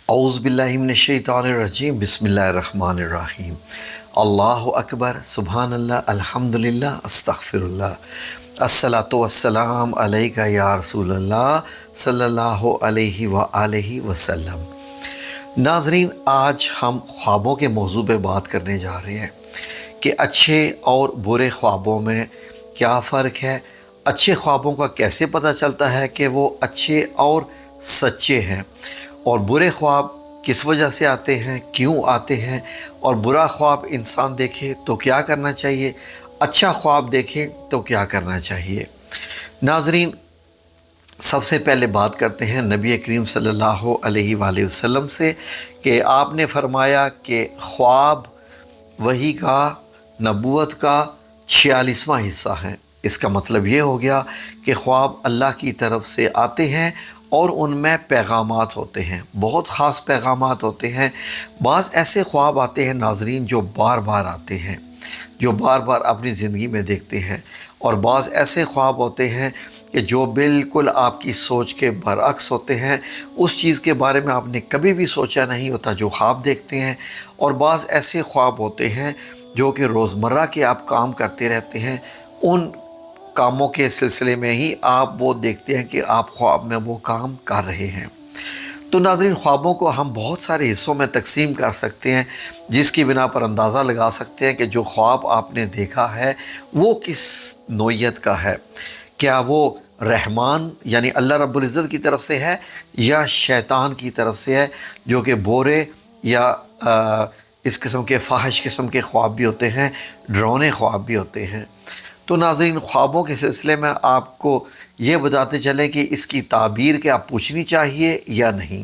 اعوذ باللہ من الشیطان الرجیم بسم اللہ الرحمن الرحیم اللہ اکبر سبحان اللہ الحمدللہ استغفر اللہ الصلاۃ والسلام علیکہ یا رسول اللہ صلی اللہ علیہ وآلہ وسلم۔ ناظرین، آج ہم خوابوں کے موضوع پہ بات کرنے جا رہے ہیں کہ اچھے اور برے خوابوں میں کیا فرق ہے، اچھے خوابوں کا کیسے پتہ چلتا ہے کہ وہ اچھے اور سچے ہیں، اور برے خواب کس وجہ سے آتے ہیں، کیوں آتے ہیں، اور برا خواب انسان دیکھے تو کیا کرنا چاہیے، اچھا خواب دیکھیں تو کیا کرنا چاہیے۔ ناظرین، سب سے پہلے بات کرتے ہیں نبی کریم صلی اللہ علیہ وآلہ وسلم سے کہ آپ نے فرمایا کہ خواب وحی کا، نبوت کا 46واں حصہ ہے۔ اس کا مطلب یہ ہو گیا کہ خواب اللہ کی طرف سے آتے ہیں اور ان میں پیغامات ہوتے ہیں، بہت خاص پیغامات ہوتے ہیں۔ بعض ایسے خواب آتے ہیں ناظرین جو بار بار آتے ہیں، جو بار بار اپنی زندگی میں دیکھتے ہیں، اور بعض ایسے خواب ہوتے ہیں کہ جو بالکل آپ کی سوچ کے برعکس ہوتے ہیں، اس چیز کے بارے میں آپ نے کبھی بھی سوچا نہیں ہوتا جو خواب دیکھتے ہیں۔ اور بعض ایسے خواب ہوتے ہیں جو کہ روزمرہ کے آپ کام کرتے رہتے ہیں، ان کاموں کے سلسلے میں ہی آپ وہ دیکھتے ہیں کہ آپ خواب میں وہ کام کر رہے ہیں۔ تو ناظرین، خوابوں کو ہم بہت سارے حصوں میں تقسیم کر سکتے ہیں، جس کی بنا پر اندازہ لگا سکتے ہیں کہ جو خواب آپ نے دیکھا ہے وہ کس نوعیت کا ہے۔ کیا وہ رحمان یعنی اللہ رب العزت کی طرف سے ہے یا شیطان کی طرف سے ہے، جو کہ برے یا اس قسم کے فاحش قسم کے خواب بھی ہوتے ہیں، ڈراؤنے خواب بھی ہوتے ہیں۔ تو ناظرین، خوابوں کے سلسلے میں آپ کو یہ بتاتے چلیں کہ اس کی تعبیر کیا پوچھنی چاہیے یا نہیں۔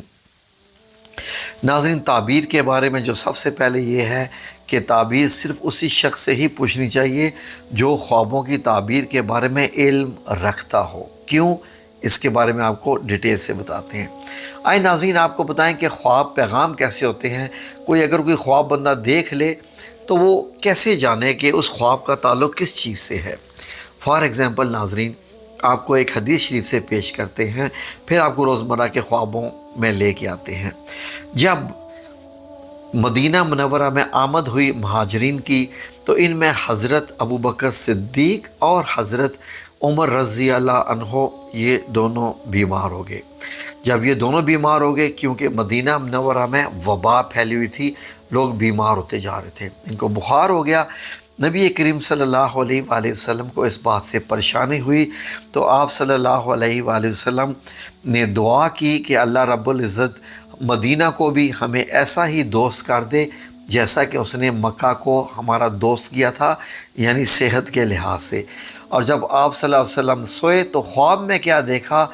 ناظرین، تعبیر کے بارے میں جو سب سے پہلے یہ ہے کہ تعبیر صرف اسی شخص سے ہی پوچھنی چاہیے جو خوابوں کی تعبیر کے بارے میں علم رکھتا ہو۔ کیوں؟ اس کے بارے میں آپ کو ڈیٹیل سے بتاتے ہیں۔ آئے ناظرین، آپ کو بتائیں کہ خواب پیغام کیسے ہوتے ہیں۔ اگر کوئی خواب بندہ دیکھ لے تو وہ کیسے جانے کہ اس خواب کا تعلق کس چیز سے ہے۔ فار ایگزامپل ناظرین، آپ کو ایک حدیث شریف سے پیش کرتے ہیں، پھر آپ کو روزمرہ کے خوابوں میں لے کے آتے ہیں۔ جب مدینہ منورہ میں آمد ہوئی مہاجرین کی تو ان میں حضرت ابوبکر صدیق اور حضرت عمر رضی اللہ عنہ یہ دونوں بیمار ہو گئے۔ جب یہ دونوں بیمار ہو گئے، کیونکہ مدینہ منورہ میں وبا پھیلی ہوئی تھی، لوگ بیمار ہوتے جا رہے تھے، ان کو بخار ہو گیا۔ نبی کریم صلی اللہ علیہ وآلہ وسلم کو اس بات سے پریشانی ہوئی تو آپ صلی اللہ علیہ وآلہ وسلم نے دعا کی کہ اللہ رب العزت مدینہ کو بھی ہمیں ایسا ہی دوست کر دے جیسا کہ اس نے مکہ کو ہمارا دوست کیا تھا، یعنی صحت کے لحاظ سے۔ اور جب آپ صلی اللہ علیہ وسلم سوئے تو خواب میں کیا دیکھا؟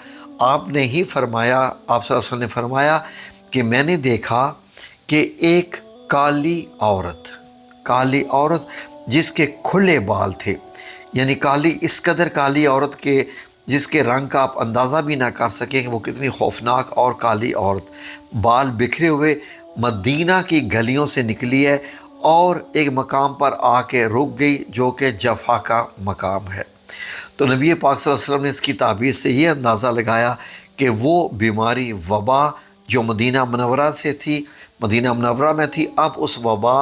آپ نے ہی فرمایا، آپ صلی اللہ علیہ وسلم نے فرمایا کہ میں نے دیکھا کہ ایک کالی عورت جس کے کھلے بال تھے، یعنی کالی، اس قدر کالی عورت کے جس کے رنگ کا آپ اندازہ بھی نہ کر سکیں کہ وہ کتنی خوفناک اور کالی عورت، بال بکھرے ہوئے مدینہ کی گلیوں سے نکلی ہے اور ایک مقام پر آ کے رک گئی جو کہ جفا کا مقام ہے۔ تو نبی پاک صلی اللہ علیہ وسلم نے اس کی تعبیر سے یہ اندازہ لگایا کہ وہ بیماری، وبا جو مدینہ منورہ سے تھی، مدینہ منورہ میں تھی، اب اس وبا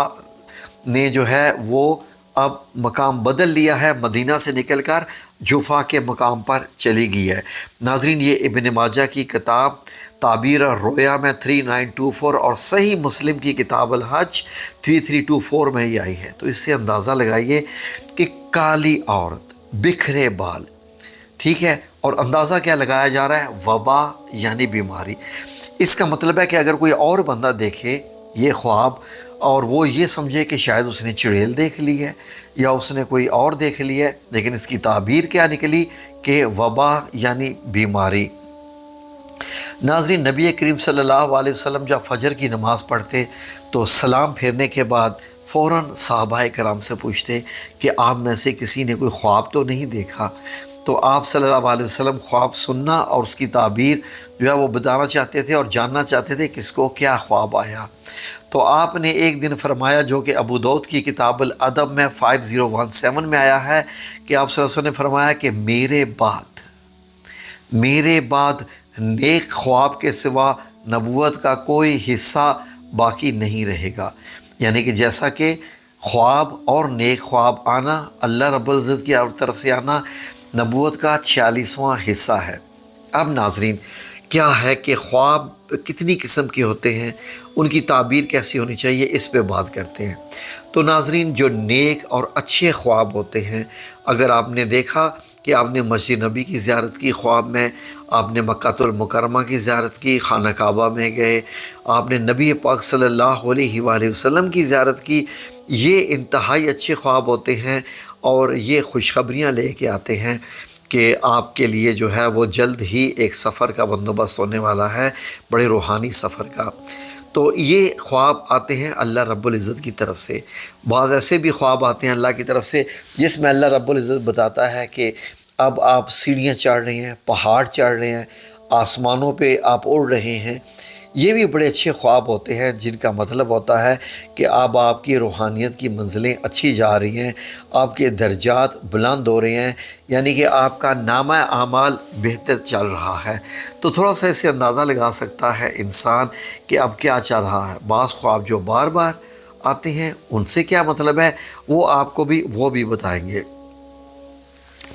نے جو ہے وہ اب مقام بدل لیا ہے، مدینہ سے نکل کر جفا کے مقام پر چلی گئی ہے۔ ناظرین، یہ ابن ماجہ کی کتاب تعبیر الرؤیا میں 3924 اور صحیح مسلم کی کتاب الحج 3324 میں ہی آئی ہے۔ تو اس سے اندازہ لگائیے کہ کالی عورت، بکھرے بال، ٹھیک ہے، اور اندازہ کیا لگایا جا رہا ہے؟ وبا یعنی بیماری۔ اس کا مطلب ہے کہ اگر کوئی اور بندہ دیکھے یہ خواب اور وہ یہ سمجھے کہ شاید اس نے چڑیل دیکھ لی ہے یا اس نے کوئی اور دیکھ لی ہے، لیکن اس کی تعبیر کیا نکلی کہ وبا یعنی بیماری۔ ناظرین، نبی کریم صلی اللہ علیہ وسلم جب فجر کی نماز پڑھتے تو سلام پھیرنے کے بعد فوراً صحابہ کرام سے پوچھتے کہ آپ میں سے کسی نے کوئی خواب تو نہیں دیکھا؟ تو آپ صلی اللہ علیہ وسلم خواب سننا اور اس کی تعبیر جو ہے وہ بتانا چاہتے تھے اور جاننا چاہتے تھے کس کو کیا خواب آیا۔ تو آپ نے ایک دن فرمایا، جو کہ ابو داؤد کی کتاب الادب میں 5017 میں آیا ہے، کہ آپ صلی اللہ علیہ وسلم نے فرمایا کہ میرے بعد نیک خواب کے سوا نبوت کا کوئی حصہ باقی نہیں رہے گا۔ یعنی کہ جیسا کہ خواب اور نیک خواب آنا، اللہ رب العزت کی طرف سے آنا، نبوت کا 46واں حصہ ہے۔ اب ناظرین، کیا ہے کہ خواب کتنی قسم کے ہوتے ہیں، ان کی تعبیر کیسی ہونی چاہیے، اس پہ بات کرتے ہیں۔ تو ناظرین، جو نیک اور اچھے خواب ہوتے ہیں، اگر آپ نے دیکھا کہ آپ نے مسجد نبی کی زیارت کی خواب میں، آپ نے مکہ المکرمہ کی زیارت کی، خانہ کعبہ میں گئے، آپ نے نبی پاک صلی اللہ علیہ وآلہ وسلم کی زیارت کی، یہ انتہائی اچھے خواب ہوتے ہیں اور یہ خوشخبریاں لے کے آتے ہیں کہ آپ کے لیے جو ہے وہ جلد ہی ایک سفر کا بندوبست ہونے والا ہے، بڑے روحانی سفر کا۔ تو یہ خواب آتے ہیں اللہ رب العزت کی طرف سے۔ بعض ایسے بھی خواب آتے ہیں اللہ کی طرف سے جس میں اللہ رب العزت بتاتا ہے کہ اب آپ سیڑھیاں چڑھ رہے ہیں، پہاڑ چڑھ رہے ہیں، آسمانوں پہ آپ اڑ رہے ہیں۔ یہ بھی بڑے اچھے خواب ہوتے ہیں جن کا مطلب ہوتا ہے کہ اب آپ کی روحانیت کی منزلیں اچھی جا رہی ہیں، آپ کے درجات بلند ہو رہے ہیں، یعنی کہ آپ کا نامہ اعمال بہتر چل رہا ہے۔ تو تھوڑا سا اسے اندازہ لگا سکتا ہے انسان کہ اب کیا چل رہا ہے۔ بعض خواب جو بار بار آتے ہیں ان سے کیا مطلب ہے وہ آپ کو بھی بتائیں گے۔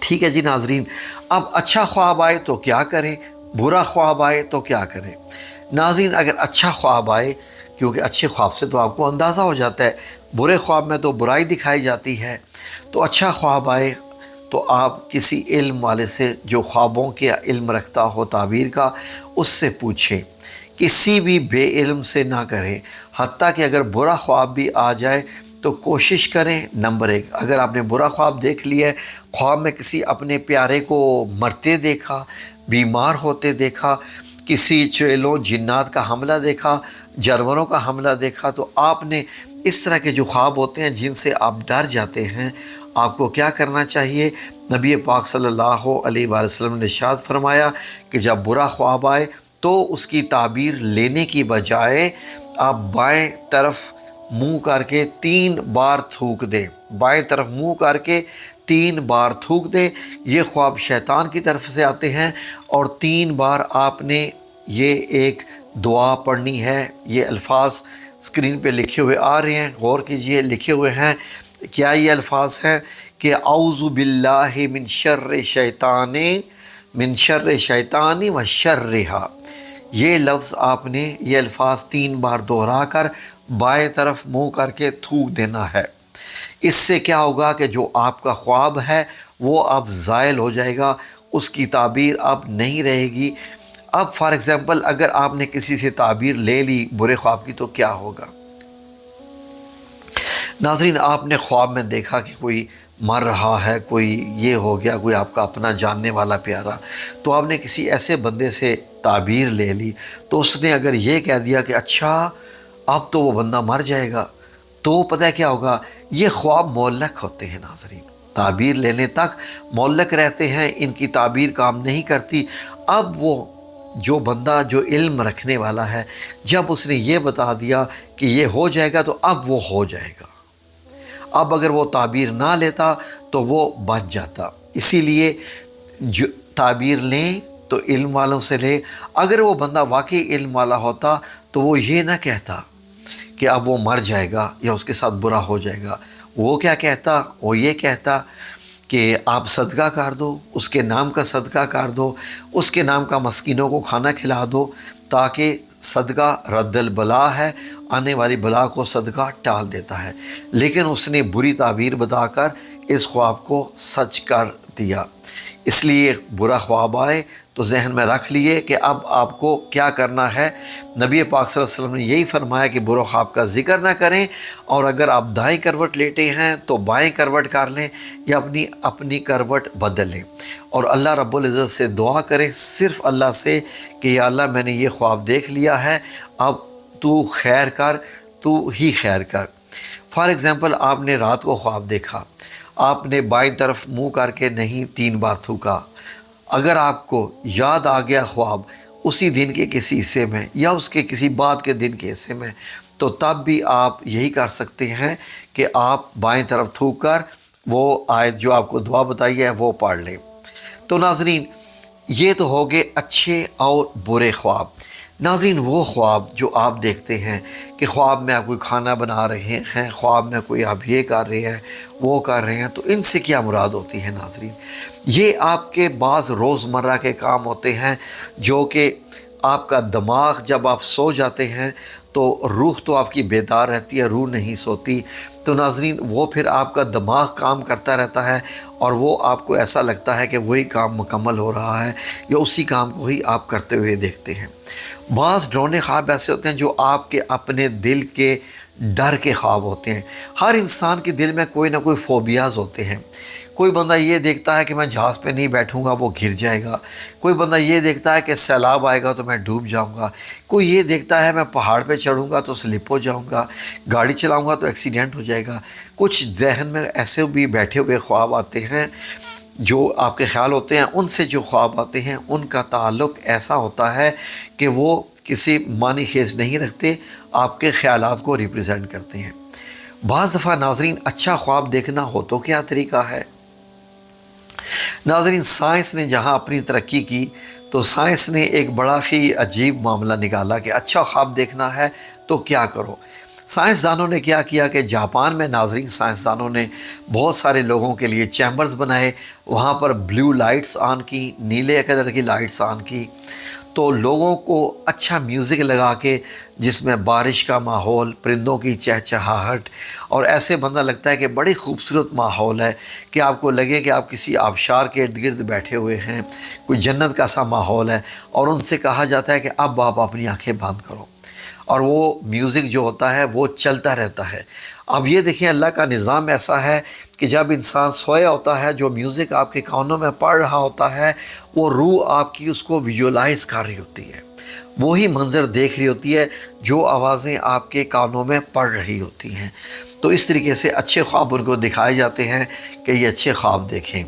ٹھیک ہے جی ناظرین، اب اچھا خواب آئے تو کیا کریں، برا خواب آئے تو کیا کریں۔ ناظرین، اگر اچھا خواب آئے، کیونکہ اچھے خواب سے تو آپ کو اندازہ ہو جاتا ہے، برے خواب میں تو برائی دکھائی جاتی ہے، تو اچھا خواب آئے تو آپ کسی علم والے سے جو خوابوں کے علم رکھتا ہو تعبیر کا، اس سے پوچھیں، کسی بھی بے علم سے نہ کریں۔ حتیٰ کہ اگر برا خواب بھی آ جائے تو کوشش کریں، نمبر 1، اگر آپ نے برا خواب دیکھ لیا ہے، خواب میں کسی اپنے پیارے کو مرتے دیکھا، بیمار ہوتے دیکھا، کسی چڑیلوں جنات کا حملہ دیکھا، جانوروں کا حملہ دیکھا، تو آپ نے اس طرح کے جو خواب ہوتے ہیں جن سے آپ ڈر جاتے ہیں، آپ کو کیا کرنا چاہیے؟ نبی پاک صلی اللہ علیہ وآلہ وسلم نے ارشاد فرمایا کہ جب برا خواب آئے تو اس کی تعبیر لینے کی بجائے آپ بائیں طرف منہ کر کے 3 بار تھوک دیں، بائیں طرف منہ کر کے 3 بار تھوک دیں۔ یہ خواب شیطان کی طرف سے آتے ہیں اور 3 بار آپ نے یہ ایک دعا پڑھنی ہے۔ یہ الفاظ اسکرین پہ لکھے ہوئے آ رہے ہیں، غور کیجئے، لکھے ہوئے ہیں۔ کیا یہ الفاظ ہیں کہ اعوذ باللہ من شر شیطان و شرہا۔ یہ لفظ آپ نے یہ الفاظ 3 بار دہرا کر بائیں طرف منہ کر کے تھوک دینا ہے۔ اس سے کیا ہوگا کہ جو آپ کا خواب ہے وہ اب زائل ہو جائے گا، اس کی تعبیر اب نہیں رہے گی۔ اب فار ایگزامپل اگر آپ نے کسی سے تعبیر لے لی برے خواب کی تو کیا ہوگا؟ ناظرین، آپ نے خواب میں دیکھا کہ کوئی مر رہا ہے، کوئی یہ ہو گیا، کوئی آپ کا اپنا جاننے والا پیارا، تو آپ نے کسی ایسے بندے سے تعبیر لے لی، تو اس نے اگر یہ کہہ دیا کہ اچھا اب تو وہ بندہ مر جائے گا، تو پتہ ہے کیا ہوگا؟ یہ خواب معلق ہوتے ہیں ناظرین، تعبیر لینے تک معلق رہتے ہیں، ان کی تعبیر کام نہیں کرتی۔ اب وہ جو بندہ جو علم رکھنے والا ہے، جب اس نے یہ بتا دیا کہ یہ ہو جائے گا تو اب وہ ہو جائے گا۔ اب اگر وہ تعبیر نہ لیتا تو وہ بچ جاتا۔ اسی لیے جو تعبیر لیں تو علم والوں سے لیں۔ اگر وہ بندہ واقعی علم والا ہوتا تو وہ یہ نہ کہتا کہ اب وہ مر جائے گا یا اس کے ساتھ برا ہو جائے گا۔ وہ کیا کہتا؟ وہ یہ کہتا کہ آپ صدقہ کر دو، اس کے نام کا صدقہ کر دو، اس کے نام کا مسکینوں کو کھانا کھلا دو، تاکہ صدقہ رد البلا ہے، آنے والی بلا کو صدقہ ٹال دیتا ہے۔ لیکن اس نے بری تعبیر بتا کر اس خواب کو سچ کر دیا۔ اس لیے برا خواب آئے تو ذہن میں رکھ لیے کہ اب آپ کو کیا کرنا ہے۔ نبی پاک صلی اللہ علیہ وسلم نے یہی فرمایا کہ برا خواب کا ذکر نہ کریں، اور اگر آپ دائیں کروٹ لیٹے ہیں تو بائیں کروٹ کر لیں یا اپنی کروٹ بدل لیں، اور اللہ رب العزت سے دعا کریں، صرف اللہ سے کہ یا اللہ میں نے یہ خواب دیکھ لیا ہے، اب تو خیر کر، تو ہی خیر کر۔ فار ایگزامپل آپ نے رات کو خواب دیکھا، آپ نے بائیں طرف منہ کر کے نہیں 3 بار تھوکا۔ اگر آپ کو یاد آ گیا خواب اسی دن کے کسی حصے میں یا اس کے کسی بعد کے دن کے حصے میں، تو تب بھی آپ یہی کر سکتے ہیں کہ آپ بائیں طرف تھوک کر وہ آیت جو آپ کو دعا بتائی ہے وہ پڑھ لیں۔ تو ناظرین، یہ تو ہو گئے اچھے اور برے خواب۔ ناظرین وہ خواب جو آپ دیکھتے ہیں کہ خواب میں آپ کوئی کھانا بنا رہے ہیں، خواب میں کوئی آپ یہ کر رہے ہیں وہ کر رہے ہیں، تو ان سے کیا مراد ہوتی ہے ناظرین؟ یہ آپ کے بعض روزمرہ کے کام ہوتے ہیں جو کہ آپ کا دماغ جب آپ سو جاتے ہیں تو روح تو آپ کی بیدار رہتی ہے، روح نہیں سوتی، تو ناظرین وہ پھر آپ کا دماغ کام کرتا رہتا ہے اور وہ آپ کو ایسا لگتا ہے کہ وہی کام مکمل ہو رہا ہے یا اسی کام کو ہی آپ کرتے ہوئے دیکھتے ہیں۔ بعض ڈرونے خواب ایسے ہوتے ہیں جو آپ کے اپنے دل کے ڈر کے خواب ہوتے ہیں۔ ہر انسان کے دل میں کوئی نہ کوئی فوبیاز ہوتے ہیں۔ کوئی بندہ یہ دیکھتا ہے کہ میں جہاز پہ نہیں بیٹھوں گا، وہ گر جائے گا۔ کوئی بندہ یہ دیکھتا ہے کہ سیلاب آئے گا تو میں ڈوب جاؤں گا۔ کوئی یہ دیکھتا ہے میں پہاڑ پہ چڑھوں گا تو سلپ ہو جاؤں گا، گاڑی چلاؤں گا تو ایکسیڈنٹ ہو جائے گا۔ کچھ ذہن میں ایسے بھی بیٹھے ہوئے خواب آتے ہیں جو آپ کے خیال ہوتے ہیں، ان سے جو خواب آتے ہیں ان کا تعلق ایسا ہوتا ہے کہ وہ کسی معنی خیز نہیں رکھتے، آپ کے خیالات کو ریپرزینٹ کرتے ہیں۔ بعض دفعہ ناظرین اچھا خواب دیکھنا ہو تو کیا طریقہ ہے؟ ناظرین سائنس نے جہاں اپنی ترقی کی تو سائنس نے ایک بڑا ہی عجیب معاملہ نکالا کہ اچھا خواب دیکھنا ہے تو کیا کرو۔ سائنسدانوں نے کیا کیا کہ جاپان میں ناظرین سائنسدانوں نے بہت سارے لوگوں کے لیے چیمبرز بنائے، وہاں پر بلیو لائٹس آن کی، نیلے کلر کی لائٹس آن کی، تو لوگوں کو اچھا میوزک لگا کے جس میں بارش کا ماحول، پرندوں کی چہچہاہٹ، اور ایسے بندہ لگتا ہے کہ بڑی خوبصورت ماحول ہے کہ آپ کو لگے کہ آپ کسی آبشار کے ارد گرد بیٹھے ہوئے ہیں، کوئی جنت کا سا ماحول ہے، اور ان سے کہا جاتا ہے کہ اب آپ اپنی آنکھیں بند کرو، اور وہ میوزک جو ہوتا ہے وہ چلتا رہتا ہے۔ اب یہ دیکھیں اللہ کا نظام ایسا ہے کہ جب انسان سویا ہوتا ہے، جو میوزک آپ کے کانوں میں پڑ رہا ہوتا ہے وہ روح آپ کی اس کو ویژولائز کر رہی ہوتی ہے، وہی منظر دیکھ رہی ہوتی ہے جو آوازیں آپ کے کانوں میں پڑ رہی ہوتی ہیں۔ تو اس طریقے سے اچھے خواب ان کو دکھائے جاتے ہیں کہ یہ اچھے خواب دیکھیں۔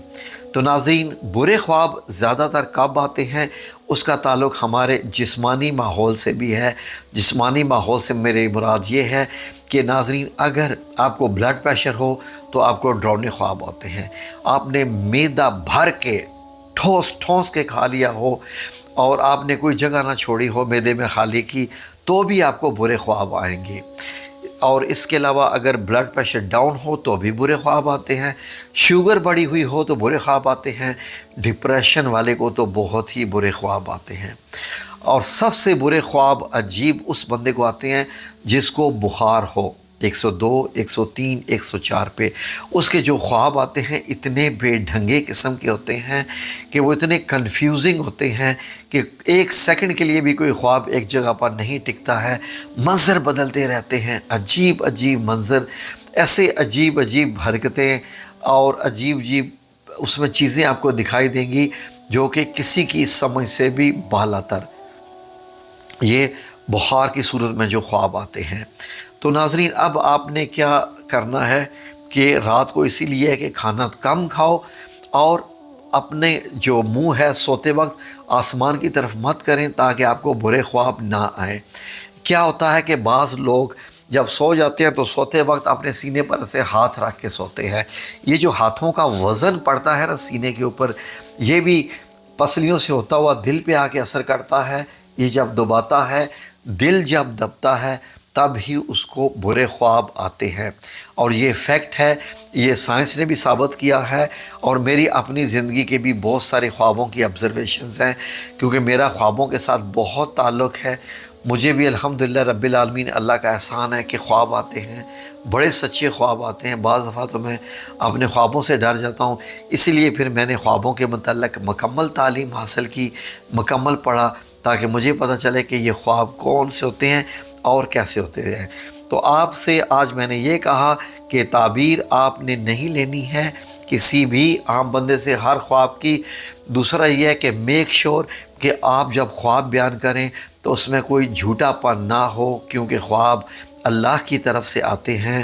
تو ناظرین برے خواب زیادہ تر کب آتے ہیں؟ اس کا تعلق ہمارے جسمانی ماحول سے بھی ہے۔ جسمانی ماحول سے میری مراد یہ ہے کہ ناظرین اگر آپ کو بلڈ پریشر ہو تو آپ کو ڈراؤنے خواب آتے ہیں۔ آپ نے معدہ بھر کے ٹھوس کے کھا لیا ہو اور آپ نے کوئی جگہ نہ چھوڑی ہو معدے میں خالی کی تو بھی آپ کو برے خواب آئیں گے۔ اور اس کے علاوہ اگر بلڈ پریشر ڈاؤن ہو تو بھی برے خواب آتے ہیں، شوگر بڑھی ہوئی ہو تو برے خواب آتے ہیں، ڈپریشن والے کو تو بہت ہی برے خواب آتے ہیں۔ اور سب سے برے خواب عجیب اس بندے کو آتے ہیں جس کو بخار ہو، 102، 103، 104 پہ اس کے جو خواب آتے ہیں اتنے بے ڈھنگے قسم کے ہوتے ہیں کہ وہ اتنے کنفیوزنگ ہوتے ہیں کہ ایک سیکنڈ کے لیے بھی کوئی خواب ایک جگہ پر نہیں ٹکتا ہے، منظر بدلتے رہتے ہیں، عجیب عجیب منظر، ایسے عجیب عجیب حرکتیں اور عجیب عجیب اس میں چیزیں آپ کو دکھائی دیں گی جو کہ کسی کی سمجھ سے بھی بالا تر۔ یہ بخار کی صورت میں جو خواب آتے ہیں۔ تو ناظرین اب آپ نے کیا کرنا ہے کہ رات کو اسی لیے ہے کہ کھانا کم کھاؤ اور اپنے جو منہ ہے سوتے وقت آسمان کی طرف مت کریں تاکہ آپ کو برے خواب نہ آئیں۔ کیا ہوتا ہے کہ بعض لوگ جب سو جاتے ہیں تو سوتے وقت اپنے سینے پر ایسے ہاتھ رکھ کے سوتے ہیں۔ یہ جو ہاتھوں کا وزن پڑتا ہے نا سینے کے اوپر، یہ بھی پسلیوں سے ہوتا ہوا دل پہ آ کے اثر کرتا ہے۔ یہ جب دباتا ہے، دل جب دبتا ہے تب ہی اس کو برے خواب آتے ہیں، اور یہ فیکٹ ہے، یہ سائنس نے بھی ثابت کیا ہے، اور میری اپنی زندگی کے بھی بہت سارے خوابوں کی آبزرویشنز ہیں کیونکہ میرا خوابوں کے ساتھ بہت تعلق ہے۔ مجھے بھی الحمدللہ رب العالمین اللہ کا احسان ہے کہ خواب آتے ہیں، بڑے سچے خواب آتے ہیں۔ بعض دفعہ تو میں اپنے خوابوں سے ڈر جاتا ہوں، اسی لیے پھر میں نے خوابوں کے متعلق مکمل تعلیم حاصل کی، مکمل پڑھا تاکہ مجھے پتہ چلے کہ یہ خواب کون سے ہوتے ہیں اور کیسے ہوتے ہیں۔ تو آپ سے آج میں نے یہ کہا کہ تعبیر آپ نے نہیں لینی ہے کسی بھی عام بندے سے ہر خواب کی۔ دوسرا یہ ہے کہ میک شور کہ آپ جب خواب بیان کریں تو اس میں کوئی جھوٹا پن نہ ہو، کیونکہ خواب اللہ کی طرف سے آتے ہیں۔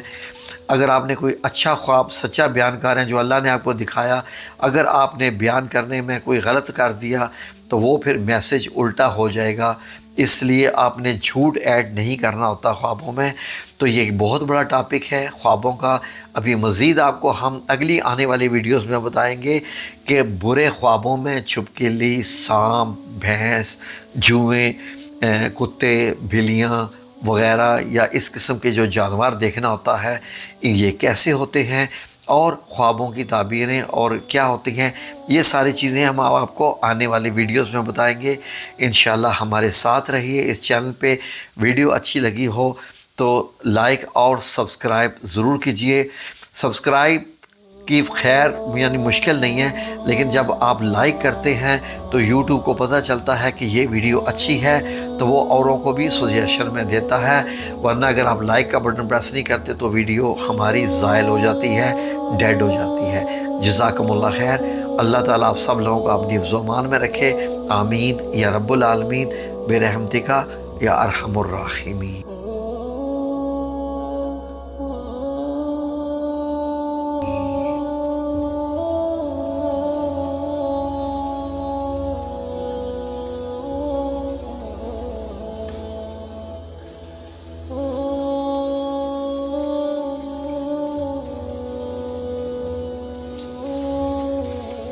اگر آپ نے کوئی اچھا خواب سچا بیان کر رہے ہیں جو اللہ نے آپ کو دکھایا، اگر آپ نے بیان کرنے میں کوئی غلط کر دیا تو وہ پھر میسج الٹا ہو جائے گا۔ اس لیے آپ نے جھوٹ ایڈ نہیں کرنا ہوتا خوابوں میں۔ تو یہ ایک بہت بڑا ٹاپک ہے خوابوں کا۔ ابھی مزید آپ کو ہم اگلی آنے والی ویڈیوز میں بتائیں گے کہ برے خوابوں میں چھپکلی، سانپ، بھینس، جوئیں، کتے، بلیاں وغیرہ یا اس قسم کے جو جانور دیکھنا ہوتا ہے یہ کیسے ہوتے ہیں، اور خوابوں کی تعبیریں اور کیا ہوتی ہیں، یہ ساری چیزیں ہم آپ کو آنے والی ویڈیوز میں بتائیں گے۔ انشاءاللہ ہمارے ساتھ رہیے اس چینل پہ۔ ویڈیو اچھی لگی ہو تو لائک اور سبسکرائب ضرور کیجئے۔ سبسکرائب کی خیر یعنی مشکل نہیں ہے، لیکن جب آپ لائک کرتے ہیں تو یوٹیوب کو پتہ چلتا ہے کہ یہ ویڈیو اچھی ہے تو وہ اوروں کو بھی سجیشن میں دیتا ہے، ورنہ اگر آپ لائک کا بٹن پریس نہیں کرتے تو ویڈیو ہماری زائل ہو جاتی ہے، ڈیڈ ہو جاتی ہے۔ جزاکم اللہ خیر۔ اللہ تعالیٰ آپ سب لوگوں کو اپنی حفظ و امان میں رکھے، آمین یا رب العالمین برحمتک یا ارحم الراحمین۔